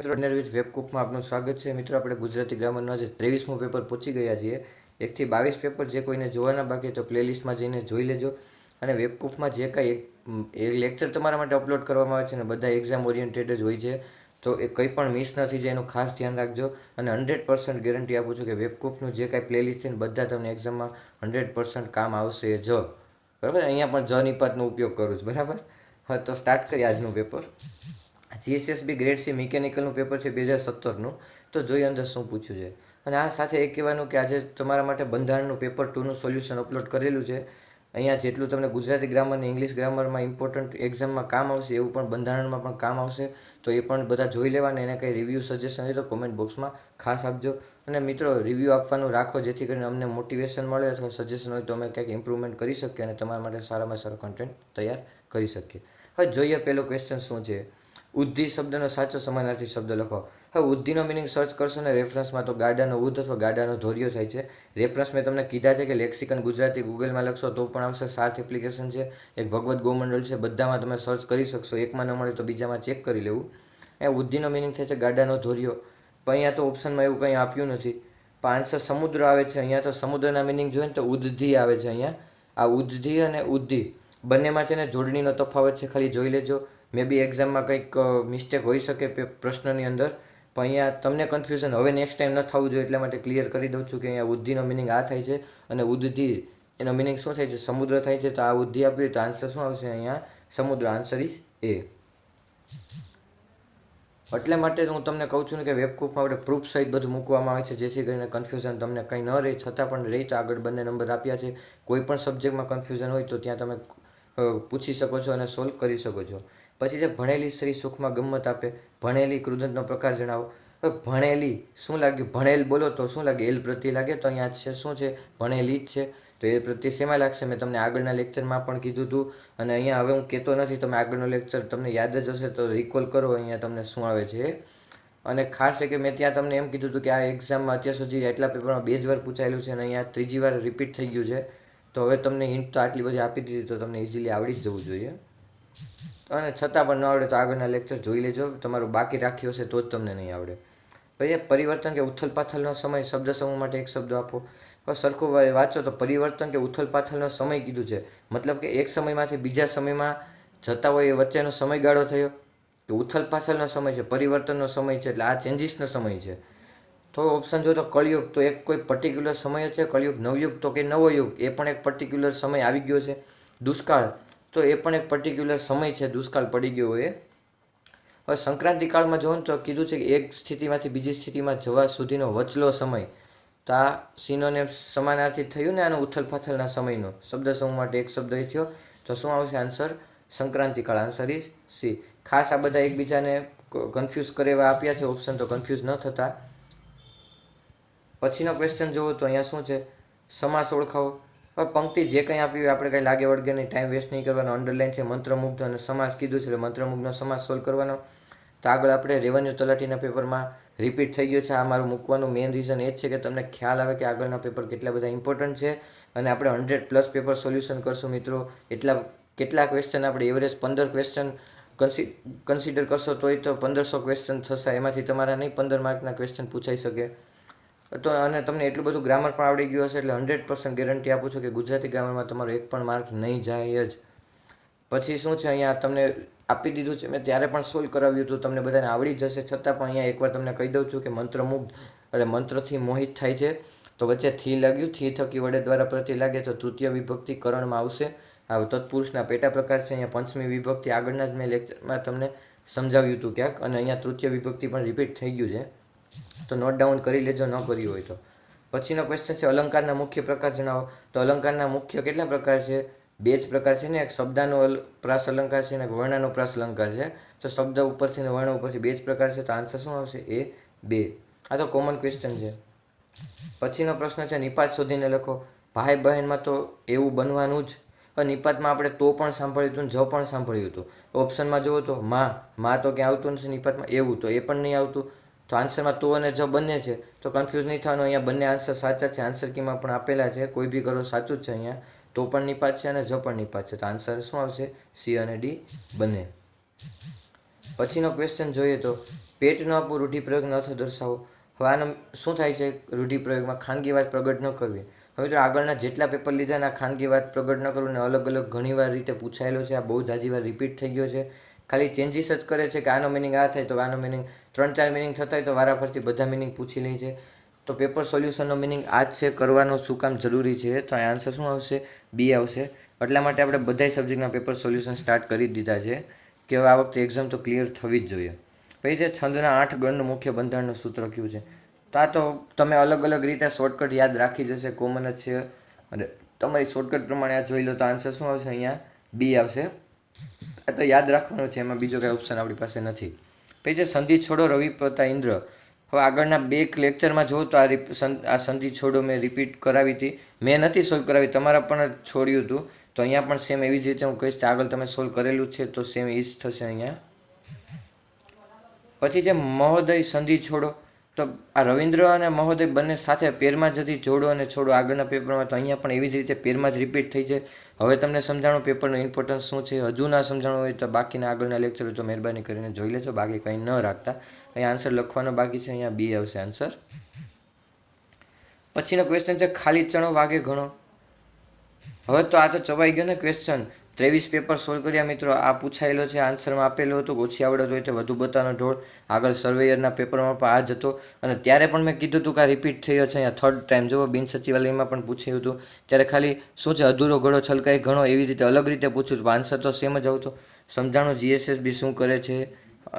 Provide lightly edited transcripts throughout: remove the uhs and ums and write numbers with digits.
મિત્રો dinner with વેબકુકમાં આપનું સ્વાગત છે। મિત્રો આપણે ગુજરાતી ગ્રામરનું આજે 23મું પેપર પહોંચી ગયા છીએ। 1 થી 22 પેપર જે કોઈને જોવાના બાકી તો પ્લેલિસ્ટમાં જઈને જોઈ લેજો। અને વેબકુકમાં જે કાંઈ એક લેક્ચર તમારા માટે અપલોડ કરવામાં આવે છે ને બધા એક્ઝામ ઓરિએન્ટેડ જ હોય છે, તો એ કંઈ પણ મિસ નથી જાય એનું ખાસ ધ્યાન રાખજો। અને 100% ગેરંટી આપું છું કે વેબકુકનું જે કાંઈ પ્લેલિસ્ટ છે ને બધા તમને એક્ઝામમાં 100% કામ આવશે જ, બરાબર। અહીંયા પણ જ નિપાતનો ઉપયોગ કરું છું, બરાબર। હા, તો સ્ટાર્ટ કરીએ આજનું પેપર। જીએસએસબી ગ્રેડ સી મિકેનિકલનું પેપર છે 2017નું। તો જોઈએ અંદર શું પૂછ્યું છે। અને આ સાથે એક કહેવાનું કે આજે તમારા માટે બંધારણનું પેપર 2નું સોલ્યુશન અપલોડ કરેલું છે। અહીંયા જેટલું તમને ગુજરાતી ગ્રામર અને ઇંગ્લિશ ગ્રામરમાં ઇમ્પોર્ટન્ટ એક્ઝામમાં કામ આવશે એવું પણ બંધારણમાં પણ કામ આવશે, તો એ પણ બધા જોઈ લેવાના। એને કંઈ રિવ્યૂ સજેશન હોય તો કોમેન્ટ બોક્સમાં ખાસ આપજો। અને મિત્રો રિવ્યૂ આપવાનું રાખો જેથી કરીને અમને મોટિવેશન મળે અથવા સજેશન હોય તો અમે કંઈક ઇમ્પ્રુવમેન્ટ કરી શકીએ અને તમારા માટે સારામાં સારો કન્ટેન્ટ તૈયાર કરી શકીએ। હવે જોઈએ પહેલો ક્વેશ્ચન શું છે। ઉદ્ધિ શબ્દનો સાચો સમાનાર્થી શબ્દ લખો। હવે ઉદ્ધિનો મિનિંગ સર્ચ કરશો ને રેફરન્સમાં તો ગાડાનો ઉદ્ધ અથવા ગાડાનો ધોર્યો થાય છે। રેફરન્સ મેં તમને કીધા છે કે લેક્સિકન ગુજરાતી ગૂગલમાં લખશો તો પણ આવશે। સાર્થ એપ્લિકેશન છે, એક ભગવત ગોમંડળ છે, બધામાં તમે સર્ચ કરી શકશો। એકમાં ન મળે તો બીજામાં ચેક કરી લેવું। એ ઉદ્ધિનો મિનિંગ થાય છે ગાડાનો ધોર્યો, પણ અહીંયા તો ઓપ્શનમાં એવું કંઈ આપ્યું નથી, પણ આન્સર સમુદ્ર આવે છે। અહીંયા તો સમુદ્રના મિનિંગ જોઈએ ને તો ઉદ્ધિ આવે છે। અહીંયા આ ઉદ્ધિ અને ઉદ્ધિ બંનેમાં છે ને જોડણીનો તફાવત છે, ખાલી જોઈ લેજો। મે બી એક્ઝામમાં કંઈક મિસ્ટેક હોઈ શકે પ્રશ્નની અંદર, પણ અહીંયા તમને કન્ફ્યુઝન હવે નેક્સ્ટ ટાઈમ ન થવું જોઈએ એટલા માટે ક્લિયર કરી દઉં છું કે અહીંયા ઉદ્ધિનો મિનિંગ આ થાય છે અને ઉદ્ધિ એનો મિનિંગ શું થાય છે, સમુદ્ર થાય છે। તો આ ઉદ્ધિ આપ્યું તો આન્સર શું આવશે અહીંયા સમુદ્ર, આન્સર ઇઝ એ। એટલા માટે હું તમને કહું છું ને કે વેબકુકમાં આપણે પ્રૂફ સહિત બધું મૂકવામાં આવે છે જેથી કરીને કન્ફ્યુઝન તમને કંઈ ન રહે, છતાં પણ રહી તો આગળ બંને નંબર આપ્યા છે। કોઈ પણ સબ્જેક્ટમાં કન્ફ્યુઝન હોય તો ત્યાં તમે પૂછી શકો છો અને સોલ્વ કરી શકો છો। પછી જે ભણેલી સ્ત્રી સુખમાં ગમત આપે, ભણેલી કૃદંતનો પ્રકાર જણાવો। હવે ભણેલી શું લાગ્યું, ભણેલ બોલો તો શું લાગે, એલ પ્રત્યે લાગે, તો અહીંયા છે શું છે ભણેલી જ છે, તો એ પ્રત્યે શેમાં લાગશે, મેં તમને આગળના લેક્ચરમાં પણ કીધું હતું અને અહીંયા હવે હું કહેતો નથી, તમે આગળનો લેક્ચર તમને યાદ જ હશે તો રિકોલ કરો અહીંયા તમને શું આવે છે। અને ખાસ છે કે મેં ત્યાં તમને એમ કીધું હતું કે આ એક્ઝામમાં અત્યાર સુધી એટલા પેપરમાં 2 જ વાર પૂછાયેલું છે અને અહીંયા 3જી વાર રિપીટ થઈ ગયું છે, તો હવે તમને હિન્ટ તો આટલી બધી આપી દીધી તો તમને ઇઝીલી આવડી જ જવું જોઈએ। અને છતાં પણ ન આવડે તો આગળના લેક્ચર જોઈ લેજો, તમારું બાકી રાખ્યું હશે તો જ તમને નહીં આવડે। પછી પરિવર્તન કે ઉથલ પાથલનો સમય, શબ્દ સમૂહ માટે એક શબ્દ આપો। હવે સરખું વાંચો તો પરિવર્તન કે ઉથલ પાથલનો સમય કીધું છે, મતલબ કે એક સમયમાંથી બીજા સમયમાં જતા હોય એ વચ્ચેનો સમયગાળો થયો, તો ઉથલ પાથલનો સમય છે, પરિવર્તનનો સમય છે, એટલે આ ચેન્જીસનો સમય છે। તો ઓપ્શન જો તો કળયુગ, તો એક કોઈ પર્ટિક્યુલર સમય છે કળયુગ, નવયુગ તો કે નવો યુગ એ પણ એક પર્ટિક્યુલર સમય આવી ગયો છે, દુષ્કાળ તો એ પણ એક પર્ટિક્યુલર સમય છે, દુષ્કાળ પડી ગયો હોય। હવે સંક્રાંતિ કાળમાં જોવો તો કીધું છે કે એક સ્થિતિમાંથી બીજી સ્થિતિમાં જવા સુધીનો વચલો સમય, તો આ સિનોને સમાનાર્થી થયું ને આનો ઉથલ પાથલના સમયનો, શબ્દ સમૂહ માટે એક શબ્દ એ થયો, તો શું આવશે આન્સર સંક્રાંતિ કાળ, આન્સર ઇઝ સી। ખાસ આ બધા એકબીજાને કન્ફ્યુઝ કરે એવા આપ્યા છે ઓપ્શન, તો કન્ફ્યુઝ ન થતા। પછીનો ક્વેશ્ચન જોવો તો અહીંયા શું છે, સમાસ ઓળખાવો। હવે પંક્તિ જે કંઈ આપી હોય આપણે કંઈ લાગે વળગે નહીં, ટાઈમ વેસ્ટ નહીં કરવાનો। અંડરલાઈન છે મંત્રમુગ્ધ અને સમાસ કીધું છે એટલે મંત્રમુગ્ધનો સમાસ સોલ્વ કરવાનો। તો આગળ આપણે રેવન્યુ તલાટીના પેપરમાં રિપીટ થઈ ગયો છે, આ મારું મૂકવાનું મેઇન રીઝન એ જ છે કે તમને ખ્યાલ આવે કે આગળના પેપર કેટલા બધા ઇમ્પોર્ટન્ટ છે અને આપણે 100+ પેપર સોલ્યુશન કરશું મિત્રો। કેટલા ક્વેશ્ચન આપણે એવરેજ 15 ક્વેશ્ચન કન્સિડર કરશો તોય તો 1500 ક્વેશ્ચન થશે, એમાંથી તમારા નહીં 15 માર્કના ક્વેશ્ચન પૂછાઈ શકે। તો અને તમને એટલું બધું ગ્રામર પણ આવડી ગયું હશે એટલે 100% ગેરંટી આપું છું કે ગુજરાતી ગ્રામરમાં તમારો એક પણ માર્ક નહીં જાય જ। પછી શું છે અહીંયા તમને આપી દીધું છે, મેં ત્યારે પણ સોલ્વ કરાવ્યું હતું, તમને બધાને આવડી જશે, છતાં પણ અહીંયા એકવાર તમને કહી દઉં છું કે મંત્રમુગ્ધ એટલે મંત્રથી મોહિત થાય છે, તો વચ્ચે થી લાગ્યું, થી થકી વડે દ્વારા પ્રત્યે લાગે તો તૃતીય વિભક્તિ કરણમાં આવશે। આ તત્પુરુષના પેટા પ્રકાર છે, અહીંયા પંચમી વિભક્તિ આગળના જ મેં લેક્ચરમાં તમને સમજાવ્યું હતું ક્યાંક, અને અહીંયા તૃતીય વિભક્તિ પણ રિપીટ થઈ ગયું છે, તો નોટ ડાઉન કરી લેજો ન કર્યું હોય તો। પછીનો ક્વેશ્ચન છે અલંકારના મુખ્ય પ્રકાર જણાવો। તો અલંકારના મુખ્ય કેટલા પ્રકાર છે, 2 જ પ્રકાર છે ને, એક શબ્દાનો પ્રાસ અલંકાર છે અને એક વર્ણાનો પ્રાસ અલંકાર છે। તો શબ્દ ઉપરથી અને વર્ણ ઉપરથી 2 જ પ્રકાર છે, તો આન્સર શું આવશે એ 2। આ તો કોમન ક્વેશ્ચન છે। પછીનો પ્રશ્ન છે નિપાત શોધીને લખો। ભાઈ બહેનમાં તો એવું બનવાનું જ, નિપાતમાં આપણે તો પણ સાંભળ્યું હતું, જ પણ સાંભળ્યું હતું। ઓપ્શનમાં જુઓ તો માં તો ક્યાં આવતું નથી નિપાતમાં, એવું તો એ પણ નહીં આવતું, તો આન્સરમાં તો અને જ બંને છે, તો કન્ફ્યુઝ નહીં થવાનું। અહીંયા બંને આન્સર સાચા છે, આન્સર કીમાં પણ આપેલા છે, કોઈ બી કરો સાચું જ છે। અહીંયા તો પણ નિપાત છે અને જ પણ નિપાત છે, તો આન્સર શું આવશે સી અને ડી બંને। પછીનો ક્વેશ્ચન જોઈએ તો પેટનો આપો રૂઢિપ્રયોગ ન દર્શાવો. હવે આનો શું થાય છે રૂઢિપ્રયોગમાં? ખાનગી વાત પ્રગટ ન કરવી. હવે તો આગળના જેટલા પેપર લીધા ને ખાનગી વાત પ્રગટ ન કરવું ને અલગ અલગ ઘણીવાર રીતે પૂછાયેલો છે. આ બહુ જાજી વાર રિપીટ થઈ ગયો છે. ખાલી ચેન્જીસ જ કરે છે કે આનો મિનિંગ આ થાય તો આનો મિનિંગ 3-4 મિનિંગ થતા હોય તો વારાફરતી બધા મિનિંગ પૂછી લે છે. તો પેપર સોલ્યુશનનો મિનિંગ આ જ છે, કરવાનો શું કામ જરૂરી છે. તો આ આન્સર શું આવશે? બી આવશે. એટલા માટે આપણે બધા સબ્જેક્ટના પેપર સોલ્યુશન સ્ટાર્ટ કરી દીધા છે કે હવે આ વખતે એક્ઝામ તો ક્લિયર થવી જ જોઈએ. પછી છે છંદના 8 ગણનું મુખ્ય બંધારણનું સૂત્ર કયું છે? તો આ તો તમે અલગ અલગ રીતે શોર્ટકટ યાદ રાખી જશે, કોમન જ છે અને તમારી શોર્ટકટ પ્રમાણે આ જોઈ લો તો આન્સર શું આવશે? અહીંયા બી આવશે. આ તો યાદ રાખવાનું છે, એમાં બીજો કાંઈ ઓપ્શન આપણી પાસે નથી. પછી છે સંધિ છોડો રવિ પતા ઇન્દ્ર. હવે આગળના 2 લેક્ચરમાં જો તો આ સંધિ છોડો મેં રિપીટ કરાવી હતી. મેં નથી સોલ્વ કરાવી, તમારા પણ છોડ્યું હતું. તો અહીંયા પણ સેમ એવી જ રીતે હું કહીશ. આગળ તમે સોલ્વ કરેલું છે તો સેમ એ જ થશે અહીંયા. પછી છે મહોદય સંધિ છોડો. તો આ રવિન્દ્ર અને મહોદય બંને સાથે પેરમાં જતી જોડો અને છોડો આગળના પેપરમાં. તો અહીંયા પણ એવી જ રીતે પેરમાં જ રિપીટ થઈ છે. હવે તમને સમજાણું પેપરનું ઇમ્પોર્ટન્સ શું છે. હજુ ના સમજાણું હોય તો બાકીના આગળના લેક્ચર તો મહેરબાની કરીને જોઈ લેજો, બાકી કંઈ ન રાખતા. અહીંયા આન્સર લખવાનો બાકી છે, અહીંયા બી આવશે આન્સર. પછીનો ક્વેશ્ચન છે ખાલી ચણો વાગે ઘણો. હવે તો આ તો ચવાઈ ગયો ને ક્વેશ્ચન. 23 પેપર સોલ્વ કર્યા મિત્રો. આ પૂછાયેલો છે, આન્સરમાં આપેલું હતું. ઓછી આવડત હોય તો વધુ બતાવવાનો ઢોળ. આગળ સર્વેયરના પેપરમાં પણ આ જ હતો અને ત્યારે પણ મેં કીધું હતું કે આ રિપીટ થયો છે. અહીંયા 3rd ટાઈમ જુઓ બિન સચિવાલયમાં પણ પૂછાયું હતું. ત્યારે ખાલી શું છે અધૂરો ઘડો છલકાય ઘણો એવી રીતે અલગ રીતે પૂછ્યું હતું. આન્સર તો સેમ જ આવતો. સમજાણું જીએસએસબી શું કરે છે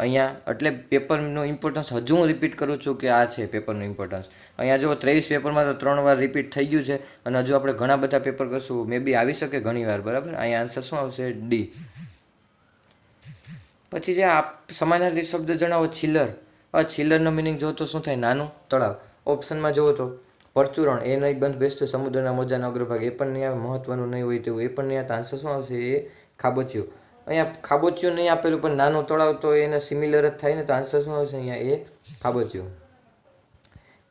અહીંયા. એટલે પેપરનું ઇમ્પોર્ટન્સ હજુ હું રિપીટ કરું છું કે આ છે પેપરનું ઇમ્પોર્ટન્સ. અહીંયા જો 23 પેપરમાં તો 3 વાર રિપીટ થઈ ગયું છે અને હજુ આપણે ઘણા બધા પેપર કરશું. મે બી આવી શકે ઘણી વાર, બરાબર. અહીંયા આન્સર શું આવશે? ડી. પછી જે સમાનાર્થી શબ્દ જણાવો. છિલ્લર. હવે છિલ્લરનો મિનિંગ જો તો શું થાય? નાનું તળાવ. ઓપ્શનમાં જુઓ તો પરચુરણ એ નહીં બંધ બેસતું સમુદ્રના મોજાનો અગ્રભાગ એ પણ નહીં આવે. મહત્વનું નહીં હોય તેવું એ પણ નહીં આવે. આન્સર શું આવશે? એ ખાબોચિયું. અહીંયા ખાબોચિયું નહીં આપેલું પણ નાનું તળાવ તો એને સિમિલર જ થાય ને. તો આન્સર શું આવશે? અહીંયા એ ખાબોચિયું.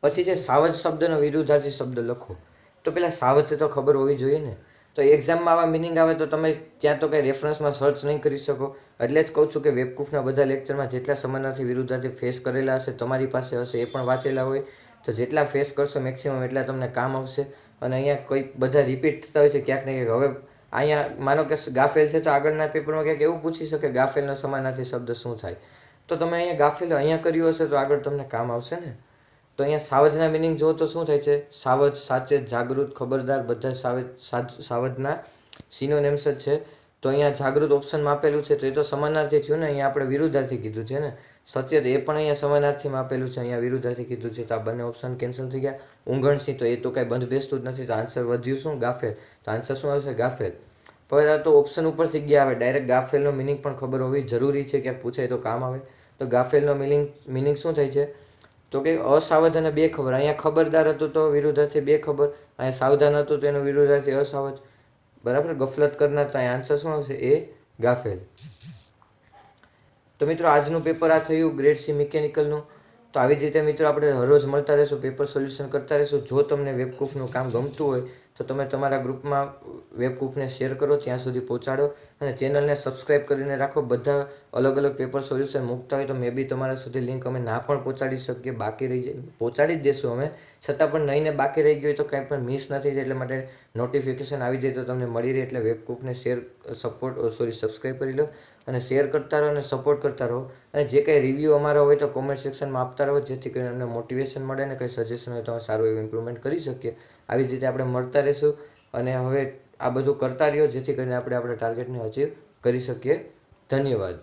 પછી છે સાવજ શબ્દનો વિરુદ્ધાર્થી શબ્દ લખો. તો પેલા સાવજ તો ખબર હોવી જોઈએ ને. તો એક્ઝામમાં આવા મિનિંગ આવે તો તમે ત્યાં તો કંઈ રેફરન્સમાં સર્ચ નહીં કરી શકો. એટલે જ કહું છું કે વેબકૂફના બધા લેક્ચરમાં જેટલા સમાનાર્થી વિરુદ્ધાર્થી ફેસ કરેલા હશે તમારી પાસે હશે, એ પણ વાંચેલા હોય તો જેટલા ફેસ કરશો મેક્સિમમ એટલા તમને કામ આવશે. અને અહીંયા કોઈ બધા રિપીટ થતા હોય છે ક્યાંક ને ક્યાંક. હવે અહીંયા માનો કે ગાફેલ છે તો આગળના પેપરમાં ક્યાંક એવું પૂછી શકે ગાફેલનો સમાનાર્થી શબ્દ શું થાય. તો તમે અહીંયા ગાફેલ અહીંયા કર્યું હશે તો આગળ તમને કામ આવશે ને. તો અહીંયા સાવજના મિનિંગ જો તો શું થાય છે? સાવજ, સાચેત, જાગૃત, ખબરદાર બધા સાવજના સિનોનિમ્સ જ છે. તો અહીંયા જાગૃત ઓપ્શનમાં આપેલું છે તો એ તો સમાનાર્થી થયું ને. અહીંયા આપણે વિરુદ્ધાર્થી કીધું છે ને. સચેત એ પણ અહીંયા સમાનાર્થીમાં આપેલું છે, અહીંયા વિરુદ્ધાર્થી કીધું છે. તો આ બંને ઓપ્શન કેન્સલ થઈ ગયા. ઊંઘણસી તો એ તો કાંઈ બંધ બેસતું જ નથી. તો આન્સર વધ્યું શું? ગાફેલ. તો આન્સર શું આવશે? ગાફેલ. પણ તો ઓપ્શન ઉપરથી ગયા આવે. ડાયરેક્ટ ગાફેલનો મિનિંગ પણ ખબર હોવી જરૂરી છે, ક્યાંક પૂછાય તો કામ આવે. તો ગાફેલનો મિનિંગ શું થાય છે? તો કે અસાવધ અને બેખબર. અહીંયા ખબરદાર હતું તો વિરુદ્ધાર્થી બેખબર. અહીંયા સાવધાન હતું તો એનું વિરુદ્ધાર્થી અસાવધ, બરાબર. ગફલત કરનાર. તો અહીંયા આન્સર શું આવશે? એ ગાફેલ. તો મિત્રો આજનું પેપર આ થયું ગ્રેડ સી મિકેનિકલનું. તો આવી જ રીતે મિત્રો આપણે હરરોજ મળતા રહીશું, પેપર સોલ્યુશન કરતા રહીશું. જો તમને વેબકૂફનું કામ ગમતું હોય તો તમે તમારા ગ્રુપમાં વેબકૂફને શેર કરો, ત્યાં સુધી પહોંચાડો અને ચેનલને સબસ્ક્રાઈબ કરીને રાખો. બધા અલગ અલગ પેપર સોલ્યુશન મૂકતા હોય તો મે બી તમારા સુધી લિંક અમે ના પણ પહોંચાડી શકીએ. બાકી રહી જાય પહોંચાડી જ દેશું અમે, છતાં પણ નહીં ને બાકી રહી ગયું હોય તો કાંઈ પણ મિસ ન થઈ જાય. એટલે માટે નોટિફિકેશન આવી જાય તો તમને મળી રહે. એટલે વેબકૂફને સબસ્ક્રાઈબ કરી લો અને શેર કરતા રહો અને સપોર્ટ કરતા રહો. અને જે કંઈ રિવ્યૂ અમારા હોય તો કોમેન્ટ સેક્શનમાં આપતા રહો, જેથી કરીને અમને મોટિવેશન મળે ને કંઈ સજેશન હોય તો અમે સારું એવું ઇમ્પ્રુવમેન્ટ કરી શકીએ. આવી જ રીતે આપણે મળતા રહીશું અને હવે આ બધું કરતા રહ્યો જેથી કરીને આપણે આપણા ટાર્ગેટને અચીવ કરી શકીએ. ધન્યવાદ.